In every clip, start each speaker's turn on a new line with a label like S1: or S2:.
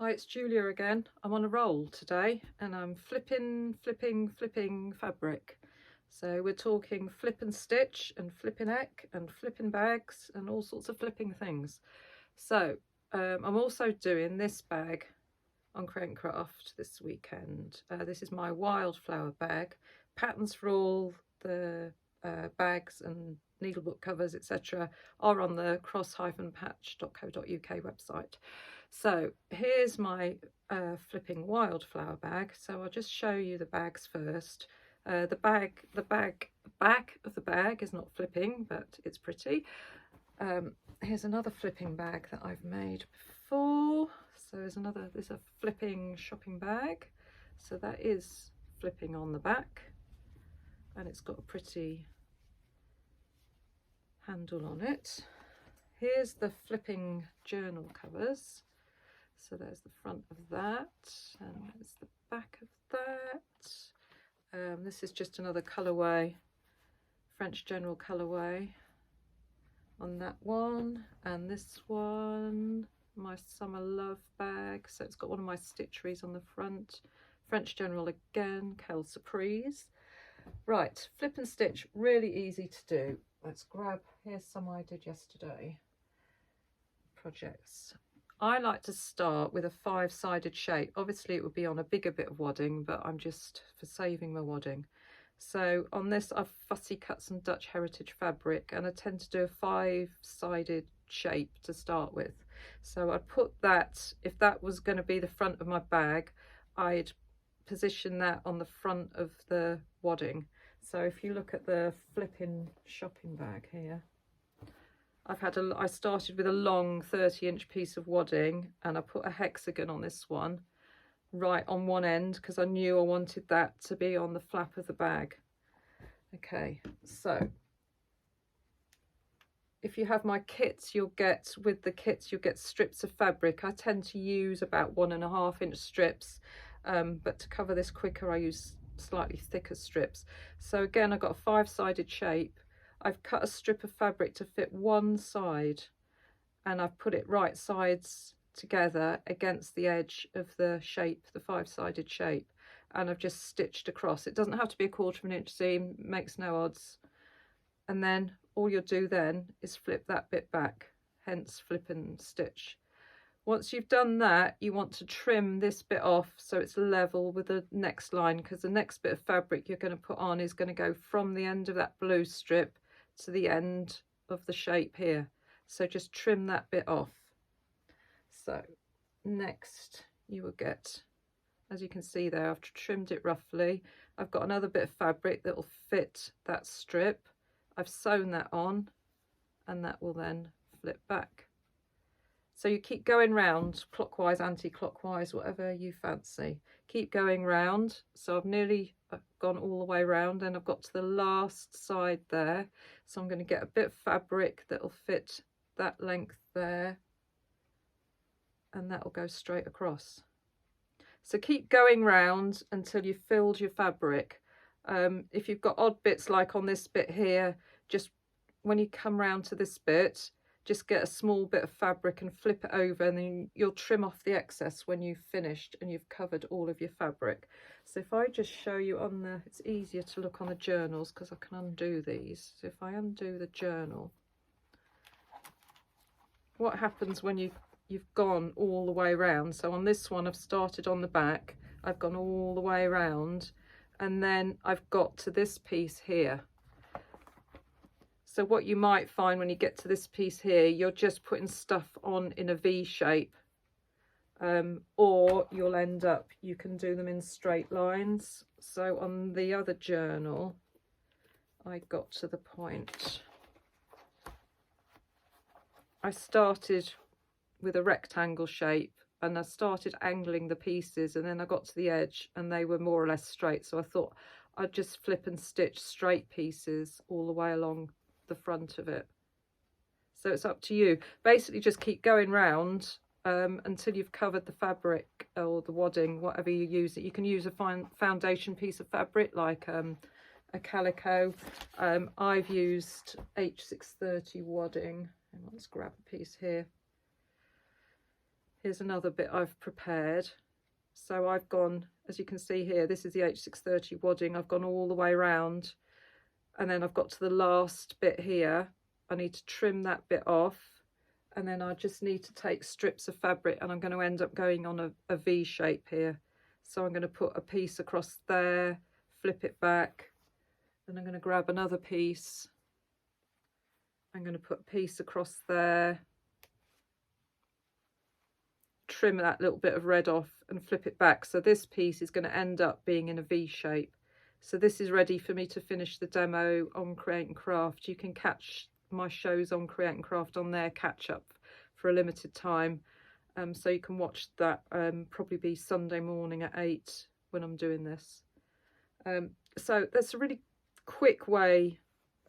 S1: Hi, it's Julia again. I'm on a roll today and I'm flipping fabric. So we're talking flip and stitch and flipping neck and flipping bags and all sorts of flipping things. So I'm also doing this bag on Create and Craft this weekend. This is my wildflower bag. Patterns for all the bags and needlebook covers, etc., are on the cross-patch.co.uk website. So here's my flipping wildflower bag. So I'll just show you the bags first. The back of the bag is not flipping, but it's pretty. Here's another flipping bag that I've made before. So there's a flipping shopping bag. So that is flipping on the back, and it's got a pretty handle on it. Here's the flipping journal covers. So there's the front of that, and there's the back of that. This is just another colourway, French General colourway on that one, and this one, my Summer Love bag. So it's got one of my stitcheries on the front, French General again, Quelle Surprise. Right, flip and stitch, really easy to do. Let's grab, here's some I did yesterday. Projects. I like to start with a 5-sided shape. Obviously it would be on a bigger bit of wadding, but I'm just for saving my wadding. So on this I've fussy cut some Dutch Heritage fabric, and I tend to do a 5-sided shape to start with. So I'd put that, if that was going to be the front of my bag, I'd position that on the front of the wadding. So if you look at the flipping shopping bag here, I started with a long 30-inch piece of wadding, and I put a hexagon on this one right on one end because I knew I wanted that to be on the flap of the bag. Okay, so if you have my kits, you'll get strips of fabric. I tend to use about 1.5-inch strips, but to cover this quicker I use slightly thicker strips. So again, I've got a 5-sided shape. I've cut a strip of fabric to fit one side, and I've put it right sides together against the edge of the shape, the 5-sided shape, and I've just stitched across. It doesn't have to be a 1/4 inch seam, makes no odds. And then all you'll do then is flip that bit back, hence flip and stitch. Once you've done that, you want to trim this bit off so it's level with the next line, because the next bit of fabric you're going to put on is going to go from the end of that blue strip to the end of the shape here. So just trim that bit off. So next you will get, as you can see there, I've trimmed it roughly. I've got another bit of fabric that will fit that strip. I've sewn that on, and that will then flip back. So you keep going round, clockwise, anti-clockwise, whatever you fancy. Keep going round. So I've nearly gone all the way round, and I've got to the last side there. So I'm going to get a bit of fabric that will fit that length there, and that will go straight across. So keep going round until you've filled your fabric. If you've got odd bits like on this bit here, just when you come round to this bit, just get a small bit of fabric and flip it over, and then you'll trim off the excess when you've finished and you've covered all of your fabric. So if I just show you on the, it's easier to look on the journals because I can undo these. So if I undo the journal, what happens when you've gone all the way around? So on this one I've started on the back, I've gone all the way around, and then I've got to this piece here. So what you might find when you get to this piece here, you're just putting stuff on in a V shape, or you'll end up, you can do them in straight lines. So on the other journal, I got to the point, I started with a rectangle shape, and I started angling the pieces, and then I got to the edge and they were more or less straight. So I thought I'd just flip and stitch straight pieces all the way along the front of it. So it's up to you. Basically just keep going round until you've covered the fabric or the wadding, whatever you use. You can use a fine foundation piece of fabric like a calico. I've used H630 wadding, and let's grab a piece here. Here's another bit I've prepared. So I've gone, as you can see here, this is the H630 wadding. I've gone all the way around, and then I've got to the last bit here. I need to trim that bit off, and then I just need to take strips of fabric, and I'm going to end up going on a V shape here. So I'm going to put a piece across there, flip it back, and I'm going to grab another piece. I'm going to put a piece across there, trim that little bit of red off and flip it back. So this piece is going to end up being in a V shape. So this is ready for me to finish the demo on Create and Craft. You can catch my shows on Create and Craft on their catch up for a limited time. So you can watch that probably be Sunday morning at 8 when I'm doing this. So that's a really quick way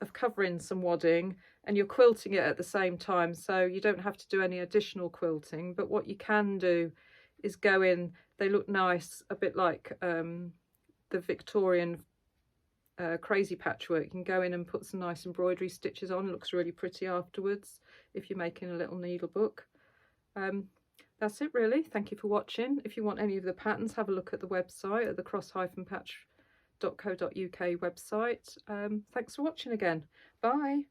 S1: of covering some wadding, and you're quilting it at the same time, so you don't have to do any additional quilting. But what you can do is go in, they look nice, a bit like the Victorian crazy patchwork. You can go in and put some nice embroidery stitches on. It looks really pretty afterwards if you're making a little needle book. That's it really. Thank you for watching. If you want any of the patterns, have a look at the website at the cross-patch.co.uk website. Thanks for watching again. Bye.